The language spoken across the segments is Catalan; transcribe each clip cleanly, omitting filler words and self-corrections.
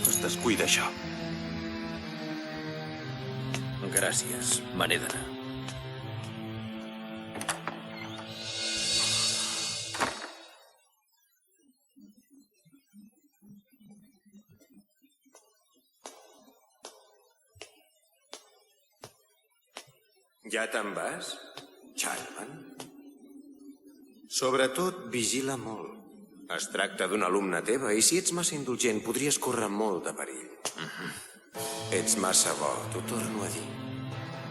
Es descuida això. Gràcies, me n'he d'anar. Ja te'n vas, Childman? Sobretot, vigila molt. Es tracta d'un alumne teva i si ets massa indulgent podries córrer molt de perill. Ets massa bo, t'ho torno a dir.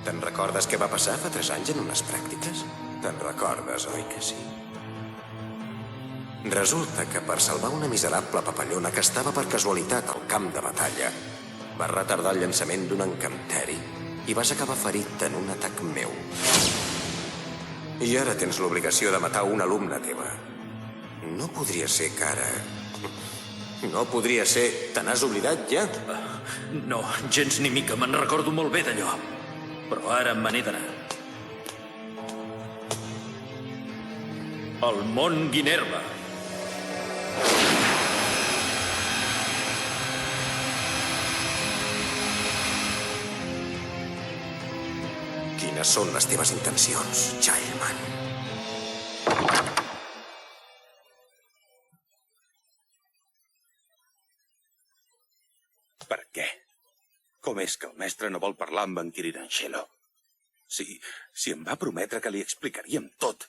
Te'n recordes què va passar fa 3 anys en unes pràctiques? Te'n recordes, oi que sí? Resulta que per salvar una miserable papallona que estava per casualitat al camp de batalla, vas retardar el llançament d'un encanteri i vas acabar ferit en un atac meu. I ara tens l'obligació de matar una alumna teva. No podria ser que ara... No podria ser... Te n'has oblidat ja? No, gens ni mica, me'n recordo molt bé d'allò. Però ara me n'he d'anar. El mont Guinerva. Quines són les teves intencions, Childman? Per què? Com és que el mestre no vol parlar amb en Kirin-Angelo? Si em va prometre que li explicaríem tot.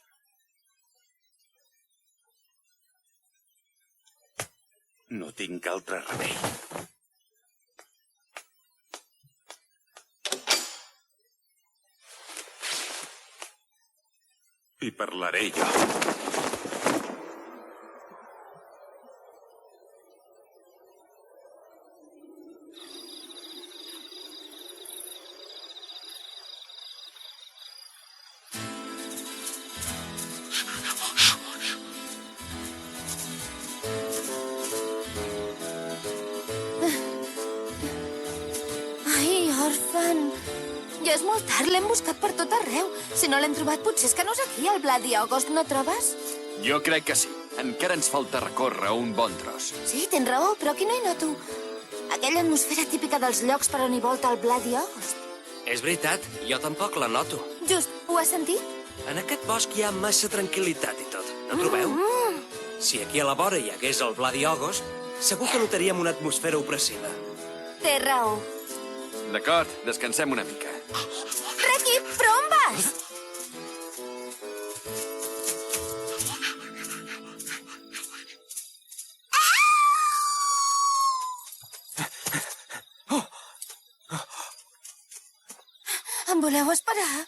No tinc altre remei. Hi parlaré jo. Ai, Orphan. Ja és molt tard, l'hem buscat per tot arreu. Si no l'hem trobat, potser és que no és aquí, al Bloody August, no trobes? Jo crec que sí. Encara ens falta recórrer un bon tros. Sí, tens raó, però aquí no hi noto. Aquella atmosfera típica dels llocs per on hi volta el Bloody August. És veritat, jo tampoc la noto. Just, ho has sentit? En aquest bosc hi ha massa tranquil·litat i tot, no trobeu? Si aquí a la vora hi hagués el Bloody August, segur que notaríem una atmosfera opressiva. Té raó. D'acord, descansem una mica. Ricky, però on vas? Em voleu esperar?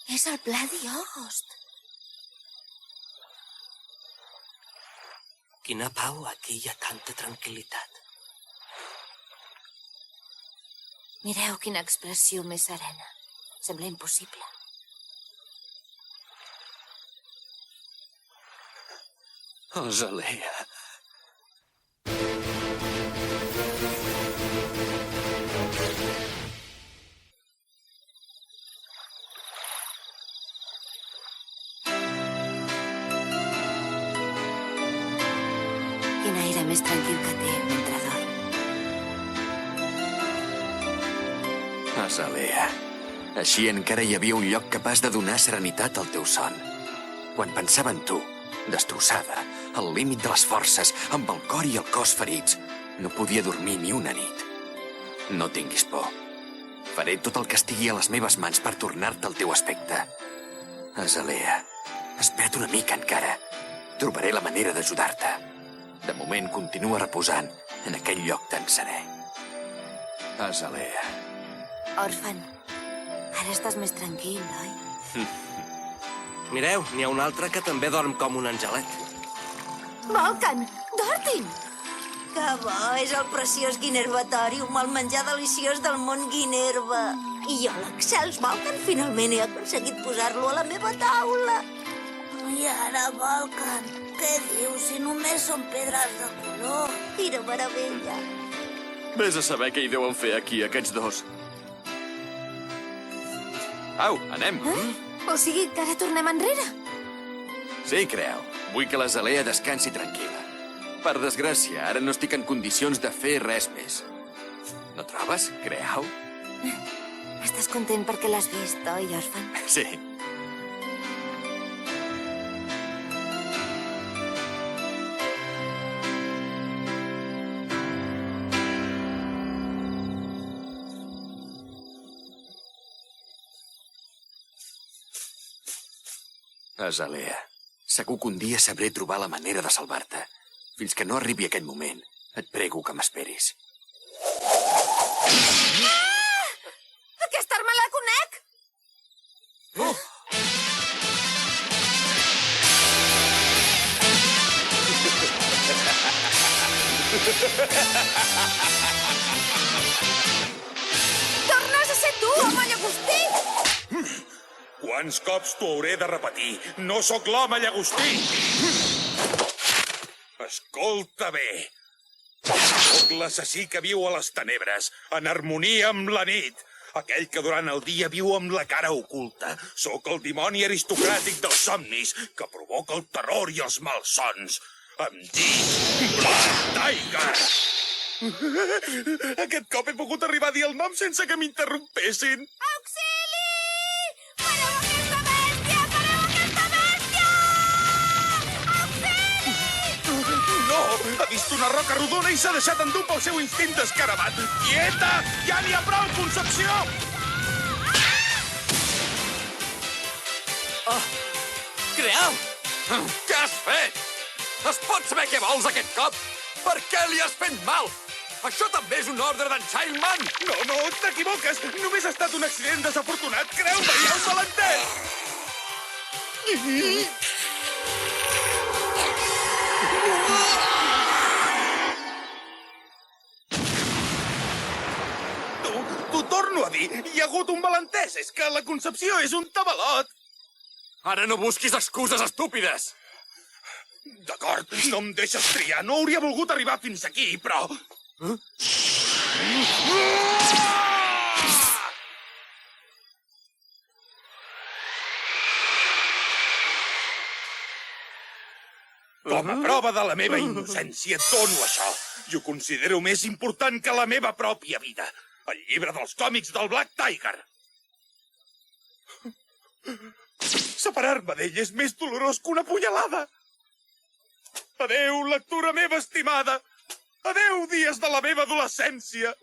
És el Bloody August. Quina pau, aquí hi ha tanta tranquil·litat. Mireu quina expressió més serena. Sembla impossible. Azalea. Quin aire més tranquil que té mentre dorm. Azalea. Així encara hi havia un lloc capaç de donar serenitat al teu son. Quan pensava en tu, destrossada, al límit de les forces, amb el cor i el cos ferits, no podia dormir ni una nit. No tinguis por. Faré tot el que estigui a les meves mans per tornar-te el teu aspecte. Azalea, espera't una mica encara. Trobaré la manera d'ajudar-te. De moment continua reposant en aquell lloc tan serè. Azalea. Orphan, ara estàs més tranquil, oi? Mireu, n'hi ha un altre que també dorm com un angelet. Vulcan, Dortin! Que bo, és el preciós Guinervatorium, el menjar deliciós del món Guinerva. I jo, l'excels Vulcan, finalment he aconseguit posar-lo a la meva taula. I ara, Vulcan, què dius si només són pedres de color? Quina meravella. Vés a saber què hi deuen fer aquí, aquests dos. Au, anem. O sigui que ara tornem enrere? Sí, creu. Vull que la Zalea descansi tranquil·la. Per desgràcia, ara no estic en condicions de fer res més. No trobes, Creau? Estàs content perquè l'has vist, oi, Orphan? Sí. Azalea, segur que un dia sabré trobar la manera de salvar-te. Fins que no arribi aquell moment, et prego que m'esperis. Aquesta arma la conec! Tornes a ser tu, home llagostí! Quants cops t'ho hauré de repetir? No sóc l'home llagostí! Escolta bé. Sóc l'assassí que viu a les tenebres, en harmonia amb la nit. Aquell que durant el dia viu amb la cara oculta. Sóc el dimoni aristocràtic dels somnis, que provoca el terror i els malsons. Em dic Black Tiger. Aquest cop he pogut arribar a dir el nom sense que m'interrompessin. Auxili! Pareu aquesta bèstia! Pareu aquesta bèstia! Auxili! No! Ha vist una roca rodona i s'ha deixat endur pel seu instint d'escarabat. Quieta! Ja n'hi ha prou, Concepció! Creau! Què has fet? Es pot saber què vols aquest cop? Per què li has fet mal? Això també és un ordre d'en Childman! No, t'equivoques! Només ha estat un accident desafortunat! Creu-me, ja us l'he entès! T'ho torno a dir! Hi ha hagut un malentès! És que la Concepció és un tabalot! Ara no busquis excuses estúpides! D'acord, no em deixes triar. No hauria volgut arribar fins aquí, però... Com a prova de la meva innocència et dono això. I ho considero més important que la meva pròpia vida. El llibre dels còmics del Black Tiger. Separar-me d'ell és més dolorós que una punyalada. Adéu, lectura meva estimada. Adéu, dies de la meva adolescència.